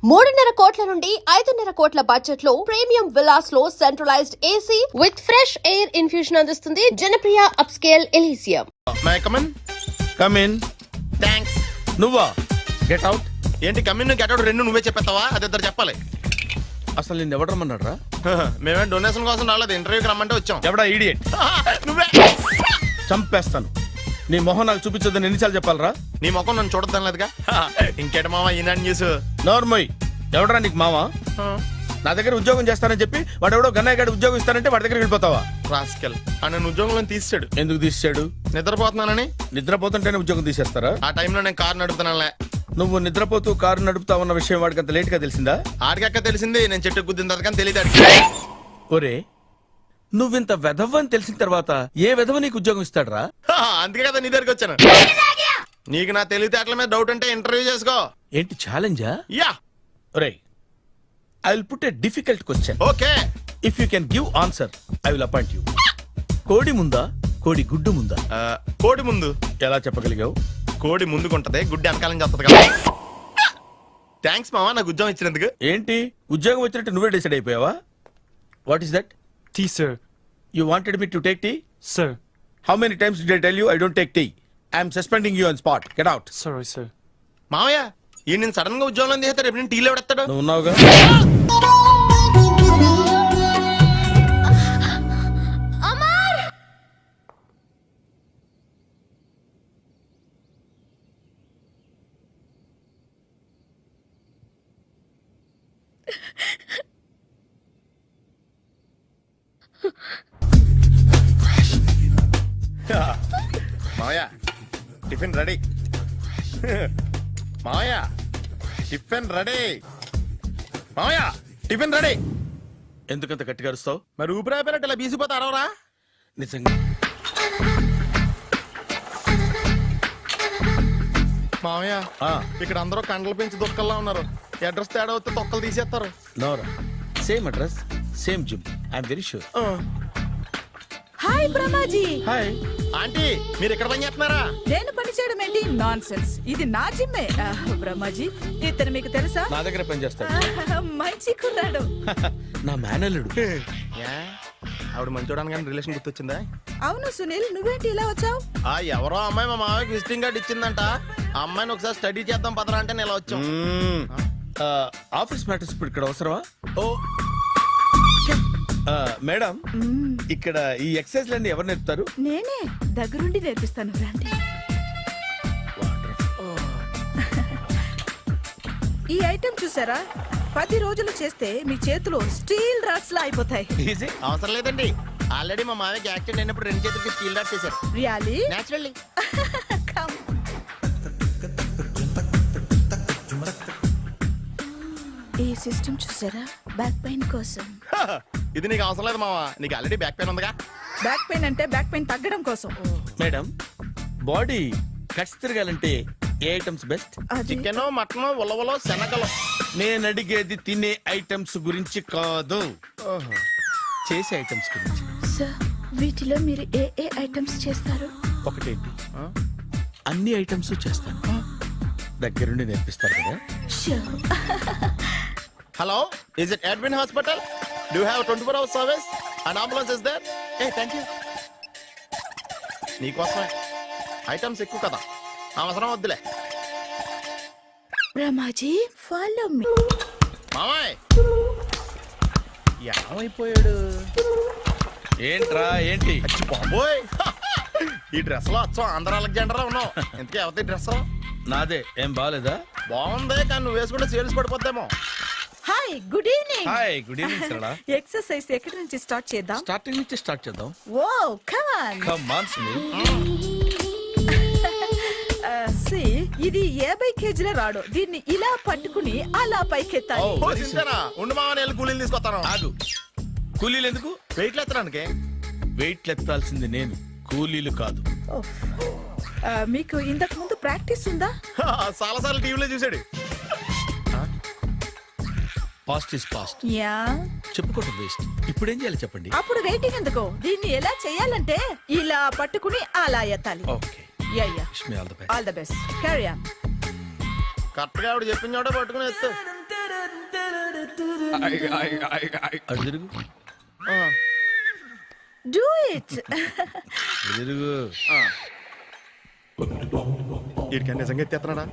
3.5 కోట్ల నుండి 5.5 కోట్ల బడ్జెట్ లో ప్రీమియం విల్లాస్ లో centralised AC with fresh air infusion అందిస్తుంది Janapriya upscale Elysium. May I come in? Come in. Thanks. నువ్వా? Get out. ఏంటి కమ్ ఇన్ గెట్ అవుట్ రెండు నువ్వే చెప్పేస్తావా? అది ఇద్దరు చెప్పాలి. అసలు నిన్ను ఎవడు రమ్మన్నాడు రా? మేమే డొనేషన్ కోసం రాలేదు, ఇంటర్వ్యూకి రమ్మంటే వచ్చాం. ఎవడా ఈడియట్? నువ్వే. చంపేస్తాను. నీ మొహం నాకు చూపించొద్దని ఎన్నిసార్లు చెప్పాలరా? నీ ముఖం నన్ను చూడద్దాం లేదుగా. ఇంకేట మామ ఈనాడు న్యూస్. నోర్మోయ్, ఎవడరా నీకు మావా? నా దగ్గర ఉద్యోగం చేస్తానని చెప్పి వాడు ఎవడో గన్నయ్య గడి ఉద్యోగం ఇస్తానంటే వాడి దగ్గర వెళ్ళిపోతావా? రాస్కెల్ నన్ను ఉద్యోగంలో తీసాడు. ఎందుకు తీసాడు? నిద్రపోతున్నానని. నిద్రపోతుంటేనే ఉద్యోగం తీసేస్తారా? ఆ టైంలో నేను కారు నడుపుతున్నానులే. నువ్వు నిద్రపోతూ కారు నడుపుతా ఉన్న విషయం వాడికి అంత లేట్ గా తెలిసిందా? ఆడికక్క తెలిసింది, నేను చెట్టు గుద్దిన తర్వాత తెలియదు. ఒరే, నువ్వింత వెధవ అని తెలిసిన తర్వాత ఏ వెధవ నీకు ఉద్యోగం ఇస్తాడరా? అందుకే కదా నీ దగ్గరికి వచ్చాను. నీకు నా తెలివితేటల మీద డౌట్ అంటే ఇంటర్వ్యూ చేసుకో. ఏంటి ఛాలెంజా? యా. ఒరే, I will put a difficult question. Okay. If you can give answer I will appoint you. కోడి ముందా, కోడి గుడ్డు ముందా? కోడి ముందు. ఎలా చెప్పగలిగావు? కోడి ముందుకుంటది, గుడ్డి వెనకాలం చేస్తుంది కదా. థ్యాంక్స్ మామా నాకు ఉద్యోగం ఇచ్చినందుకు. ఏంటి ఉద్యోగం వచ్చినట్టు నువ్వే డిసైడ్ అయిపోయావా? What is that? Tea, sir. You wanted me to take tea? Sir. How many times did I tell you I don't take tea? I am suspending you on spot. Get out. Sorry, sir. మామయ్య ఈ నేను sudden గా ఉద్యోగంలో తీస్తాడు, రేపు నేను టీలో పెడతాడు. నువ్వు ఉన్నావుగా? మామయ్య టిఫిన్ రెడీ. మామయ్య టిఫిన్ రెడీ. మామయ్య టిఫిన్ రెడీ. ఎందుకంత గట్టిగా అరుస్తావు? మరి ఊపిరాయిపోయినట్టు ఇలా బీసిపోతే అరవరా? నిజంగా మామయ్య ఇక్కడ అందరూ కండలు పెంచి దుక్కల్లా ఉన్నారు. అడ్రస్ తేడా వస్తే తొక్కలు తీసేస్తారు. Nora, same address same gym. I'm very sure. Hi Brahmaji. Hi aunty, మీరు ఇక్కడ పని చేస్తున్నారా? నేను పని చేయడం ఏంటి? Nonsense. ఇది నా జిమ్మే. బ్రహ్మాజీ ఇతను మీకు తెలుసా? నా దగ్గర పని చేస్తాడు. మంచి కుర్రాడు. నా మేనల్లుడు. ఆవిడ మంచోడానికి కానీ రిలేషన్ గుర్తొచ్చిందా? అవును సునీల్, నువ్వేంటి ఇలా వచ్చావు? ఎవరో అమ్మాయి మా మామయ్యకి విజిటింగ్ కార్డ్ ఇచ్చిందంట. ఆ అమ్మాయిని ఒకసారి స్టడీ చేద్దాం పదరా అంటే నేను ఇలా వచ్చాం. ఆఫీస్ మ్యాటర్స్ ఇప్పుడు ఇక్కడ అవసరమా? ఓ మేడం, ఇక్కడ ఈ ఎక్సర్సైజ్ లన్నీ ఎవరు నేర్పుతారు? నేనే దగ్గరుండి నేర్పిస్తాను, రండి. ఈ ఐటెం చూసారా? 10 రోజులు చేస్తే మీ చేతులు స్టీల్ రాట్స్ లా అయిపోతాయి. అవసరం లేదండి, ఆల్రెడీ మా మామయ్యకి యాక్సిడెంట్ అయినప్పుడు 2 చేతులకి స్టీల్ డాట్ చేశారు. రియల్లీ? నేచురల్లీ. కమ్. ఈ సిస్టమ్ చూసారా? బ్యాక్ పెయిన్ కోసం. ఇది నీకు అవసరం లేదు మావా, నీకు ఆల్రెడీ బ్యాక్ పెయిన్ ఉందిగా. బ్యాక్ పెయిన్ అంటే బ్యాక్ పెయిన్ తగ్గడం కోసం. మేడం, బాడీ కట్స్ తిరగాలంటే ఏ ఐటమ్స్ బెస్ట్? చికెన్, మటన్, ఉలవలో, శనగలు. నేను అడిగేది తినే ఐటమ్స్ గురించి కాదు, చేసే ఐటమ్స్ గురించి. సార్, వీటిలో మీరు ఏ ఏ ఐటమ్స్ చేస్తారు? ఒకటేంటి, అన్ని ఐటమ్స్ చేస్తాను. దగ్గరుండి నేర్పిస్తారు కదా. Hello, is it admin hospital? Do you have 24 hours service and ambulance is there? Thank you. నీకోసమే ఐటమ్స్ ఎక్కువ కదా, అవసరం వద్దులే. Ramaji, follow me. మామయ్య ఏమైపోయాడు? ఏంట్రా ఏంటి? అచ్చి బాబోయ్, ఈ డ్రెస్ లో అచ్చం ఆంధ్ర అలెగ్జాండర్ ఉన్నావు. ఇంతకీ ఎవరి డ్రెస్? నాదే. ఏం బాగాలేదా? బాగుంది, కానీ నువ్వు వేసుకుంటే సేల్స్ పడిపోద్దేమో. Hi, good evening. Hi, good evening Sarala. Exercise ఎక్కడి నుంచి స్టార్ట్ చేద్దాం? స్టార్టింగ్ నుంచి స్టార్ట్ చేద్దాం. Oh come on. Come on Sunil. See, ఇది 50 కేజీల రాడు. దీన్ని ఇలా పట్టుకుని అలా పైకెత్తాలి. Oh. ఓ, చింతేనా? ఉండు మామ, నేను కూలీలు తీసుకొస్తాను. ఆగు. కూలీలు ఎందుకు? వెయిట్లు ఎత్తడానికి. వెయిట్లు ఎత్తాల్సింది నేను, కూలీలు కాదు. మీకు ఇంతకు ముందు ప్రాక్టీస్ ఉందా? చాలా సార్లు టీవీలో చూసాడు. Past is past. యా, చెప్పుకోవడం వేస్ట్. ఇప్పుడు ఏం చేయాలి చెప్పండి. అప్పుడు వెయిటింగ్ ఎందుకు? దీన్ని ఎలా చేయాలంటే ఇలా పట్టుకుని అలా ఎత్తాలి. Okay, yeah yeah. Wish me all the best. All the best. Carry on. Correct గా ఆవిడ చెప్పిన చోట పట్టుకుని ఎత్తు. అటు తిరుగు డూ ఇట్. అటు తిరుగు. వీడికి నిజంగా ఎత్తేస్తున్నాడా?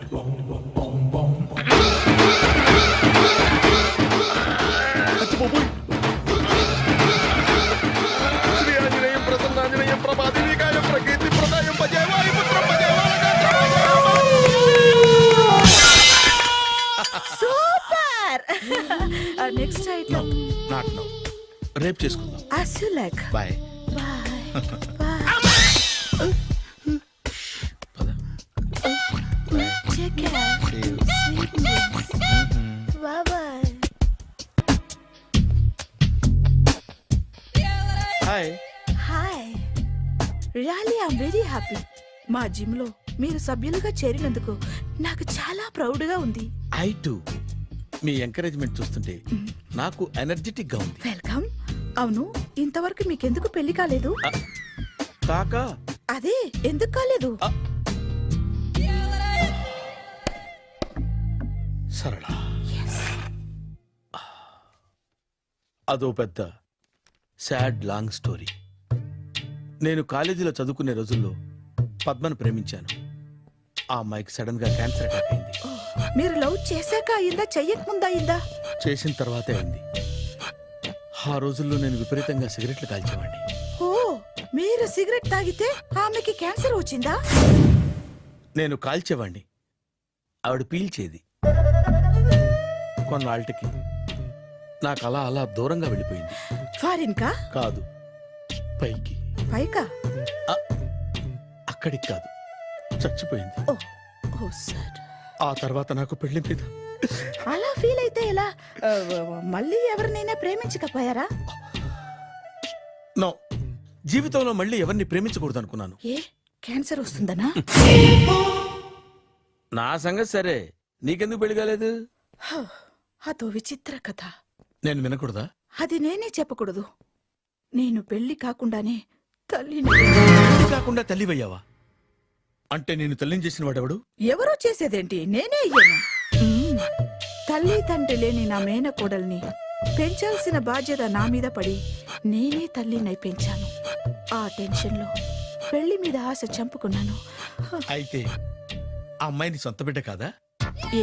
శ్రీ ఆంజనేయం ప్రసన్నాంజనేయం ప్రభాదేవికాయం ప్రకీర్తి ప్రదాయం భజే వాయుపుత్రం భజే super. Next item not now. రేపు చేసుకుందాం. as you like. Bye. Bye. Bye. పద. Take care. See you. Sweet dreams. Bye bye. Hi. Hi. Really I'm very happy. మా జిమ్ లో మీరు సభ్యులుగా చేరినందుకు నాకు చాలా ప్రౌడ్ గా ఉంది. I to. మీ ఎంకరేజ్మెంట్ చూస్తుంటే నాకు ఎనర్జెటిక్ గా ఉంది. వెల్కమ్. అవును, ఇంతవరకు మీకెందుకు పెళ్లి కాలేదు? కాకా అదే ఎందుకు కాలేదు? సరళ, అదో పెద్ద సాడ్ లాంగ్ స్టోరీ. నేను కాలేజీలో చదువుకునే రోజుల్లో పద్మను ప్రేమించాను. ఆ అమ్మాయికి సడన్ గా క్యాన్సర్ అటాక్ అయింది. మీరు లవ్ చేశాక అయిందా, చెయ్యక ముందా అయిందా? చేసిన తర్వాతే అయింది. ఆ రోజుల్లో నేను విపరీతంగా సిగరెట్లు కాల్చేవాడిని. ఓ, మీరు సిగరెట్ తాగితే ఆమెకి క్యాన్సర్ వచ్చిందా? నేను కాల్చేవాణ్ణి, ఆవిడ పీల్చేది. కొన్నాళ్ళకి నాకు అలా అలా దూరంగా వెళ్ళిపోయింది. ఫారిన్ కా? కాదు, పైకి. పైకా? అక్కడికి కాదు, చచ్చిపోయింది. ఓ, ఓ సార్. ఆ తర్వాత నాకు పెళ్లి మీద అలా ఫీల్ అయితే ఎలా? మళ్ళీ ఎవరినైనా ప్రేమించకపోయారా? నో, జీవితంలో మళ్ళీ ఎవరిని ప్రేమించకూడదు అనుకున్నాను. ఏ, క్యాన్సర్ వస్తుందనా? నా సంగతి సరే, నీకెందుకు పెళ్లి కాలేదు? అదో విచిత్ర కథ. నేను వినకూడదా? అది నేనే చెప్పకూడదు. నేను పెళ్లి కాకుండానే తల్లిని. పెళ్లి కాకుండా తల్లివయ్యావా? అంటే నేను తల్లిని చేసిన వాడెవడు? ఎవరో చేసేదేంటి, నేనే అయ్యాను. తల్లి తండ్రి లేని నా మేనకోడల్ని పెంచాల్సిన బాధ్యత నా మీద పడి నేనే తల్లినై పెంచాను. ఆ టెన్షన్లో పెళ్లి మీద ఆశ చంపుకున్నాను. అయితే ఆ అమ్మాయిని సొంత బిడ్డ కాదా? ఏ,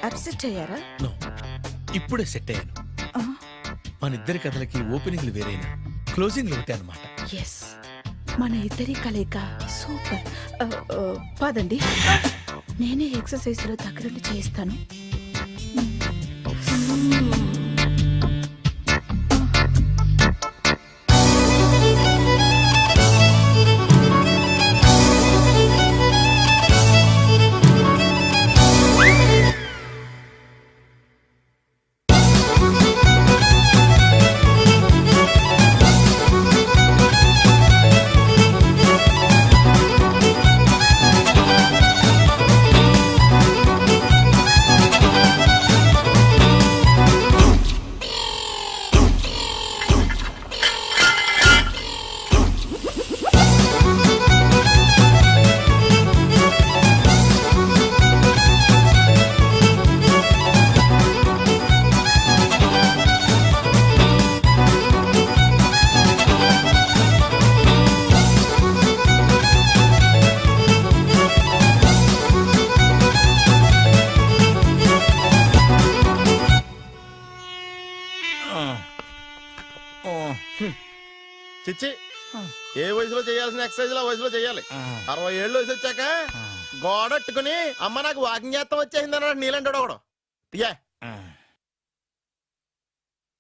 అప్సెట్ అయ్యారా? నో, ఇప్పుడే సెట్ అయ్యాను. మన ఇద్దరి కథలకి ఓపెనింగ్లు వేరైనా క్లోజింగ్లు ఒకటే అనమాట. ఎస్, మన ఇద్దరి కలయిక సూపర్. పదండి, నేనే ఎక్సర్సైజ్ లో దగ్గరుండి చేయిస్తాను. చిచ్చి, ఏ వయసులో చేయాల్సిన ఎక్సర్సైజ్ ఆ వయసులో చేయాలి. 60 ఏళ్ళు వయసు వచ్చాక గోడట్టుకుని అమ్మ నాకు వాకింగ్ చేస్తాం వచ్చేసింది అన్నాడు నీలంటాడు ఒకడు. తీయా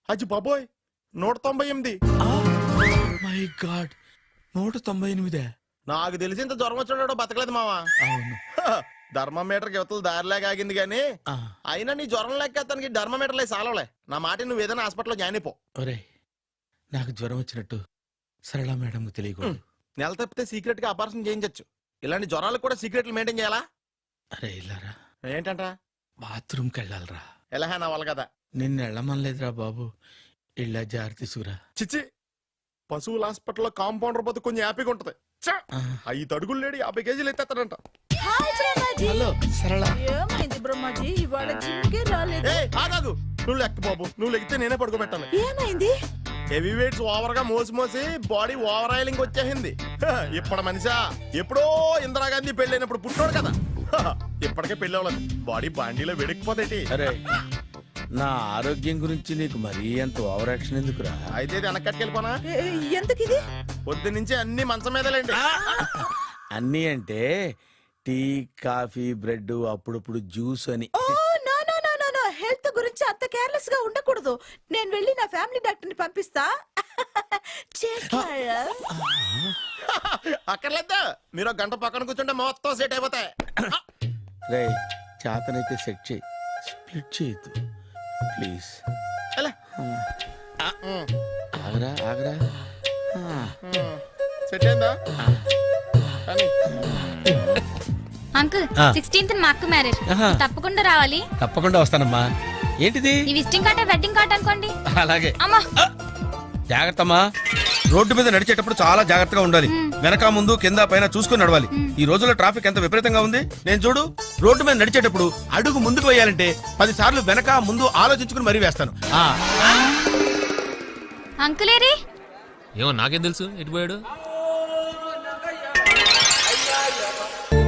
అచ్చి బాబోయ్, 198. My God, 198. నాకు తెలిసి ఇంత జ్వరం వచ్చాడు బతకలేదు మావా. అవును. ధర్మమీటర్ యువతలు దారిలాగా ఆగింది గానీ అయినా నీ జ్వరం లెక్క అతనికి ధర్మమీటర్లే సాలవలే. నా మాట నువ్వు ఏదైనా హాస్పిటల్లో జాయిన్ అయిపో. ఒరే, నాకు జ్వరం వచ్చినట్టు సరళ మేడం తెలియకూడదు. నెల తప్పితే సీక్రెట్ గా ఆపరేషన్ చేయించచ్చు. ఇలాంటి జ్వరాలకు కూడా సీక్రెట్లు మెయింటైన్ చేయాలా? అరే ఇల్లారా, ఏంటంట? బాత్రూమ్కి వెళ్ళాలరా. ఎలా నా వాళ్ళ కదా. నిన్ను వెళ్ళమనలేదురా బాబు, ఇళ్ళ జారి తీసుకురా. చిచ్చి, పశువుల హాస్పిటల్లో కాంపౌండర్ బతు కొంచెం హ్యాపీగా ఉంటది. 5 అడుగులు లేడి 50 కేజీలు ఎత్తేస్తాడంట. హలో సరళ. ఏమైంది బ్రహ్మాజీ, ఇవాళ జిమ్కే రాలేదు? ఆగాగు, నువ్వు లెక్క బాబు, నువ్వు లెక్కితే నేనే పడుకోబెట్టాను. ఏమైంది? హెవీ వెయిట్స్ ఓవర్ గా మోసి మోసి బాడీ ఓవర్ ఆయిలింగ్ వచ్చేసింది. ఇప్పుడు మనిషా ఎప్పుడో ఇందిరాగాంధీ పెళ్ళైనప్పుడు పుట్టినోడు కదా. ఇప్పటికే పెళ్ళి అవ్వలేదు, బాడీ బాండీలో వెడికిపోతేటి. అరే నా ఆరోగ్యం గురించి నీకు మరీ అంత ఓవర్ యాక్షన్ ఎందుకురా? అయితే ఇది వెనక్కట్టుకెళ్ళిపోనా? ఎందుకు ఇది? పొద్దు నుంచి అన్ని మంచం మీదలేండి. అన్నీ అంటే టీ కాఫీ బ్రెడ్ అప్పుడప్పుడు జ్యూస్ అని. Oh no no no no no, health గురించి అంత కేర్లెస్ గా ఉండకూడదు. నేను వెళ్ళి నా ఫ్యామిలీ డాక్టర్ ని పంపిస్తా. అక్కర్లేదు, మీరు ఒక గంట పక్కన కూర్చుంటే మొత్తం సెట్ అయిపోతాయి. రే చేతనైతే సెట్ చేయి, స్ప్లిట్ చేయొద్దు ప్లీజ్. ఎలా? ఆగరా ఆగరా. సెట్ అయిందా? కానీ అంకుల్ 16th మా అక్క మ్యారేజ్, తప్పకుండా రావాలి. తప్పకుండా వస్తానమ్మా. ఏంటిది? ఈ విజిటింగ్ కార్డ్ వెడ్డింగ్ కార్డ్ అనుకోండి. అలాగే. అమ్మా జాగ్రత్త అమ్మా. రోడ్డు మీద నడిచేటప్పుడు చాలా జాగ్రత్తగా ఉండాలి. వెనక ముందు కింద పైన చూసుకుని నడవాలి. ఈ రోజుల్లో ట్రాఫిక్ ఎంత విపరీతంగా ఉంది. నేను చూడు, రోడ్డు మీద నడిచేటప్పుడు అడుగు ముందుకు వేయాలంటే 10 సార్లు వెనక ముందు ఆలోచించుకుని మరీ వేస్తాను. అంకులేరి ఏమో నాకేం తెలుసు ఎటు పోయాడు.